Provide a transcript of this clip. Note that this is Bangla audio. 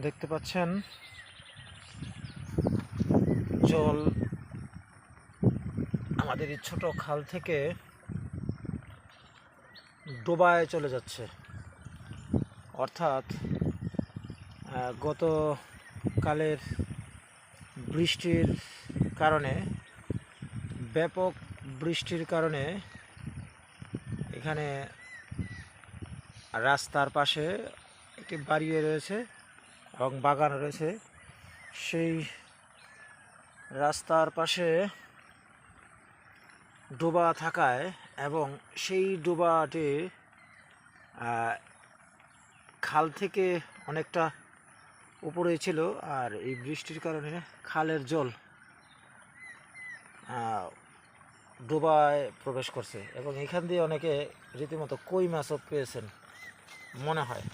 দেখতে পাচ্ছেন জল আমাদের এই ছোট খাল থেকে ডোবায় চলে যাচ্ছে। অর্থাৎ গতকালের বৃষ্টির কারণে, ব্যাপক বৃষ্টির কারণে এখানে রাস্তার পাশে একটি বাড়িও রয়েছে এবং বাগান রয়েছে। সেই রাস্তার পাশে ডোবা থাকায় এবং সেই ডোবাটি খাল থেকে অনেকটা উপরে ছিল, আর এই বৃষ্টির কারণে খালের জল ডোবায় প্রবেশ করছে এবং এখান দিয়ে অনেকে রীতিমতো কই মাছও পেয়েছেন মনে হয়।